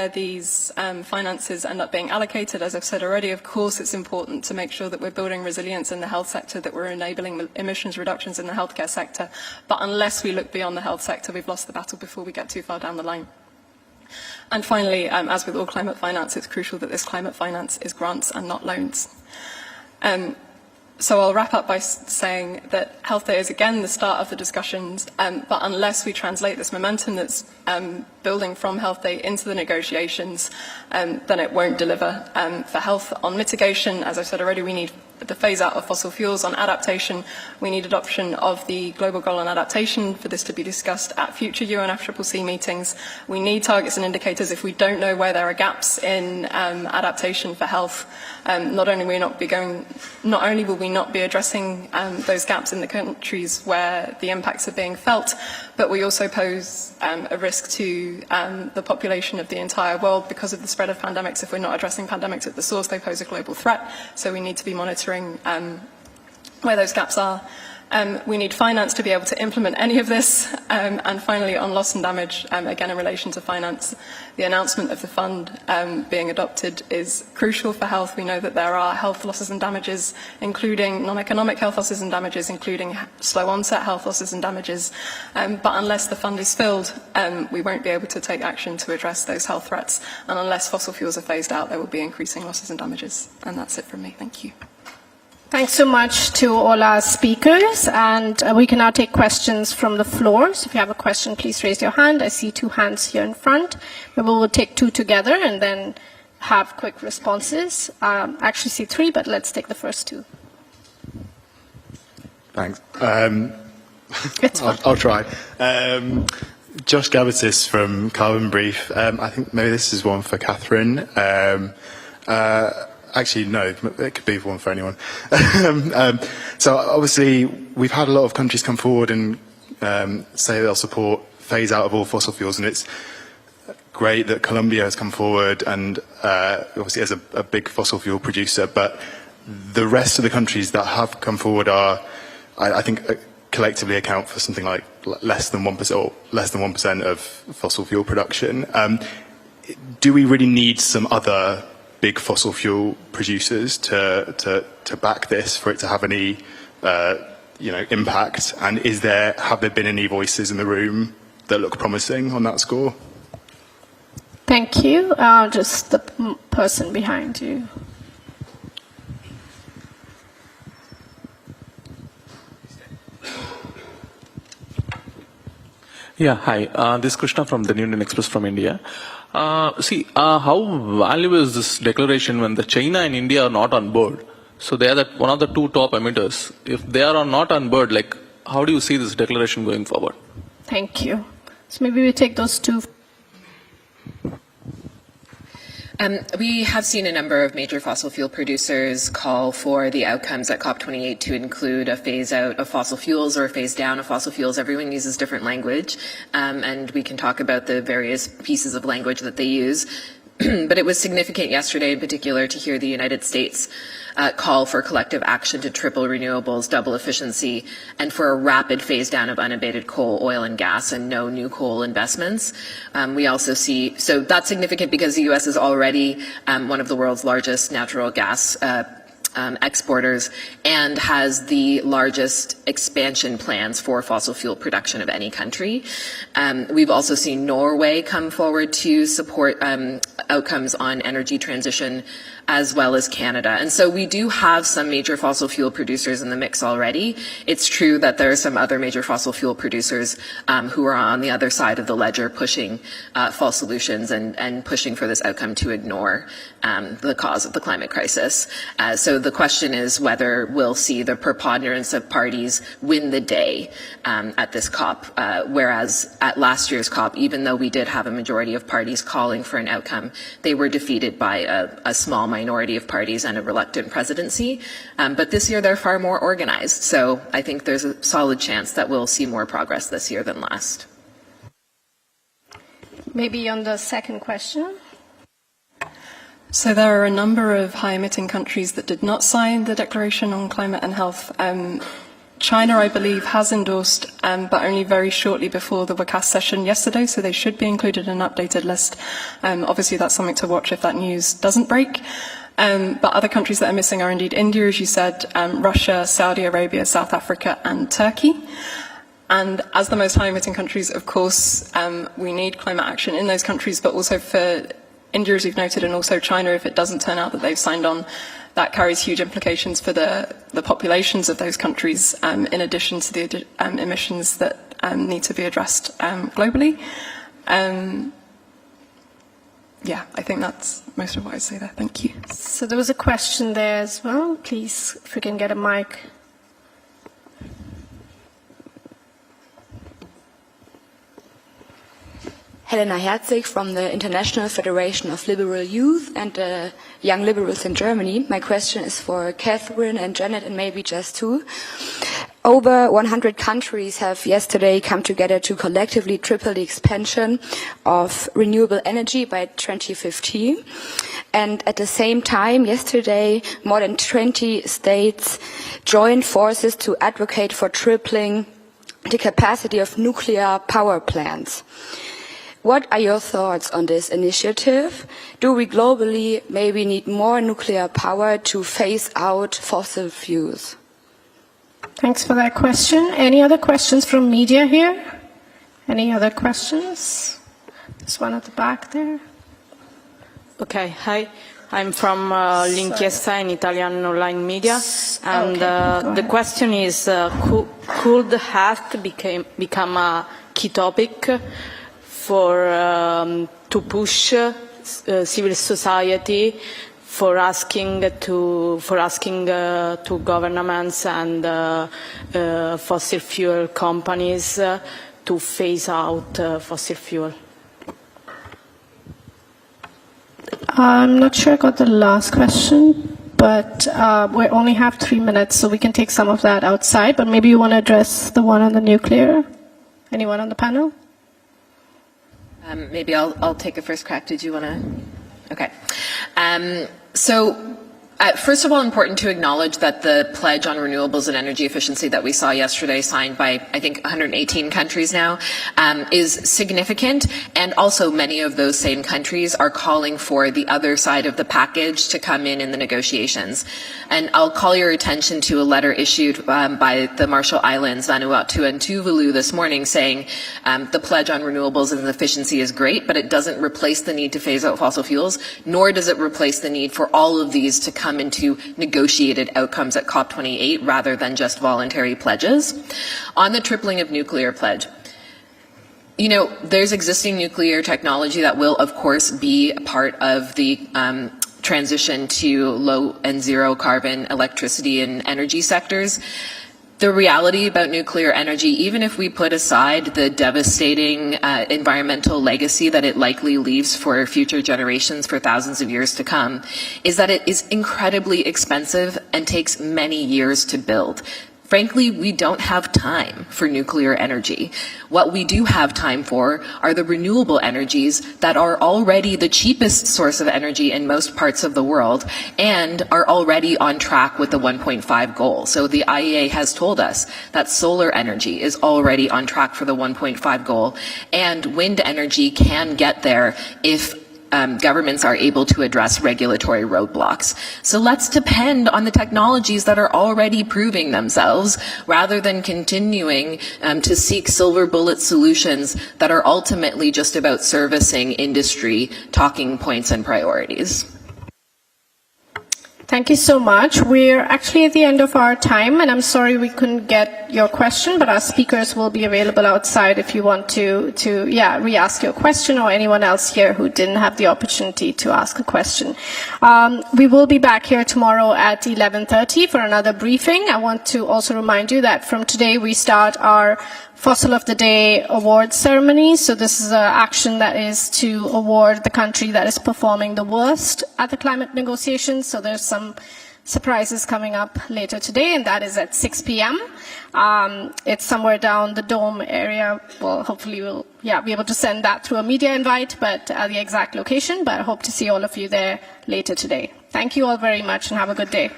where these finances end up being allocated. As I've said already, of course, it's important to make sure that we're building resilience in the health sector, that we're enabling emissions reductions in the healthcare sector. But unless we look beyond the health sector, we've lost the battle before we get too far down the line. And finally, as with all climate finance, it's crucial that this climate finance is grants and not loans. So I'll wrap up by saying that Health Day is again the start of the discussions, but unless we translate this momentum that's building from Health Day into the negotiations, then it won't deliver. For health, on mitigation, as I said already, we need the phase out of fossil fuels. On adaptation, we need adoption of the global goal on adaptation for this to be discussed at future UNFCCC meetings. We need targets and indicators. If we don't know where there are gaps in adaptation for health, not only will we not be addressing those gaps in the countries where the impacts are being felt, but we also pose a risk to the population of the entire world because of the spread of pandemics. If we're not addressing pandemics at the source, they pose a global threat. So we need to be monitoring where those gaps are. We need finance to be able to implement any of this. And finally, on loss and damage, again in relation to finance, the announcement of the fund being adopted is crucial for health. We know that there are health losses and damages, including non-economic health losses and damages, including slow onset health losses and damages. But unless the fund is filled, we won't be able to take action to address those health threats. And unless fossil fuels are phased out, there will be increasing losses and damages. And that's it from me. Thank you. Thanks so much to all our speakers, and we can now take questions from the floor. So if you have a question, please raise your hand. I see 2 hands here in front. Maybe we'll take 2 together and then have quick responses. I actually see 3, but let's take the first 2. Thanks. I'll try. Josh Gavatis from Carbon Brief. I think maybe this is one for Catherine. Actually, no, it could be one for anyone. So obviously, we've had a lot of countries come forward and say they'll support phase out of all fossil fuels, and it's great that Colombia has come forward and obviously as a big fossil fuel producer, but the rest of the countries that have come forward are, I think, collectively account for something like less than 1% or less than 1% of fossil fuel production. Do we really need some other big fossil fuel producers to back this for it to have any impact? And have there been any voices in the room that look promising on that score? Thank you. Just the person behind you. Yeah, hi. This is Krishna from the New Indian Express from India. How valuable is this declaration when the China and India are not on board? So they are one of the 2 top emitters. If they are not on board, how do you see this declaration going forward? Thank you. So maybe we take those 2. We have seen a number of major fossil fuel producers call for the outcomes at COP28 to include a phase out of fossil fuels or a phase down of fossil fuels. Everyone uses different language, and we can talk about the various pieces of language that they use. But it was significant yesterday in particular to hear the United States call for collective action to triple renewables, double efficiency, and for a rapid phase down of unabated coal, oil, and gas, and no new coal investments. We also see, so that's significant because the U.S. is already one of the world's largest natural gas exporters and has the largest expansion plans for fossil fuel production of any country. We've also seen Norway come forward to support outcomes on energy transition, as well as Canada. And so we do have some major fossil fuel producers in the mix already. It's true that there are some other major fossil fuel producers who are on the other side of the ledger pushing false solutions and pushing for this outcome to ignore the cause of the climate crisis. So the question is whether we'll see the preponderance of parties win the day at this COP, whereas at last year's COP, even though we did have a majority of parties calling for an outcome, they were defeated by a small minority of parties and a reluctant presidency. But this year they're far more organized. So I think there's a solid chance that we'll see more progress this year than last. Maybe on the second question. So there are a number of high-emitting countries that did not sign the Declaration on Climate and Health. China, I believe, has endorsed, but only very shortly before the WCAS session yesterday, so they should be included in an updated list. Obviously, that's something to watch if that news doesn't break. But other countries that are missing are indeed India, as you said, Russia, Saudi Arabia, South Africa, and Turkey. And as the most high-emitting countries, of course, we need climate action in those countries, but also for India, as you've noted, and also China, if it doesn't turn out that they've signed on, that carries huge implications for the populations of those countries, in addition to the emissions that need to be addressed globally. Yeah, I think that's most of what I'd say there. Thank you. So there was a question there as well. Please, if we can get a mic. Helena Herzig from the International Federation of Liberal Youth and Young Liberals in Germany. My question is for Catherine and Janet and maybe Jess too. Over 100 countries have yesterday come together to collectively triple the expansion of renewable energy by 2050. And at the same time, yesterday, more than 20 states joined forces to advocate for tripling the capacity of nuclear power plants. What are your thoughts on this initiative? Do we globally maybe need more nuclear power to phase out fossil fuels? Thanks for that question. Any other questions from media here? Any other questions? There's one at the back there. Okay, hi. I'm from L'Inchiesta, an Italian online media, and the question is, could health become a key topic for to push civil society for asking to governments and fossil fuel companies to phase out fossil fuel? I'm not sure I got the last question, but we only have 3 minutes, so we can take some of that outside. But maybe you want to address the one on the nuclear. Anyone on the panel? Maybe I'll take a first crack. Did you want to? Okay. So first of all, important to acknowledge that the pledge on renewables and energy efficiency that we saw yesterday, signed by, I think, 118 countries now, is significant. And also many of those same countries are calling for the other side of the package to come in the negotiations. And I'll call your attention to a letter issued by the Marshall Islands, Vanuatu and Tuvalu this morning, saying the pledge on renewables and efficiency is great, but it doesn't replace the need to phase out fossil fuels, nor does it replace the need for all of these to come into negotiated outcomes at COP28 rather than just voluntary pledges. On the tripling of nuclear pledge, you know, there's existing nuclear technology that will, of course, be part of the transition to low and zero carbon electricity and energy sectors. The reality about nuclear energy, even if we put aside the devastating environmental legacy that it likely leaves for future generations for thousands of years to come, is that it is incredibly expensive and takes many years to build. Frankly, we don't have time for nuclear energy. What we do have time for are the renewable energies that are already the cheapest source of energy in most parts of the world and are already on track with the 1.5 goal. So the IEA has told us that solar energy is already on track for the 1.5 goal, and wind energy can get there if governments are able to address regulatory roadblocks. So let's depend on the technologies that are already proving themselves rather than continuing to seek silver bullet solutions that are ultimately just about servicing industry talking points and priorities. Thank you so much. We're actually at the end of our time, and I'm sorry we couldn't get your question, but our speakers will be available outside if you want to re-ask your question, or anyone else here who didn't have the opportunity to ask a question. We will be back here tomorrow at 11:30 for another briefing. I want to also remind you that from today we start our Fossil of the Day awards ceremony. So this is an action that is to award the country that is performing the worst at the climate negotiations. So there's some surprises coming up later today, and that is at 6 p.m. It's somewhere down the Dome area. Well, hopefully we'll be able to send that through a media invite, but the exact location. But I hope to see all of you there later today. Thank you all very much and have a good day.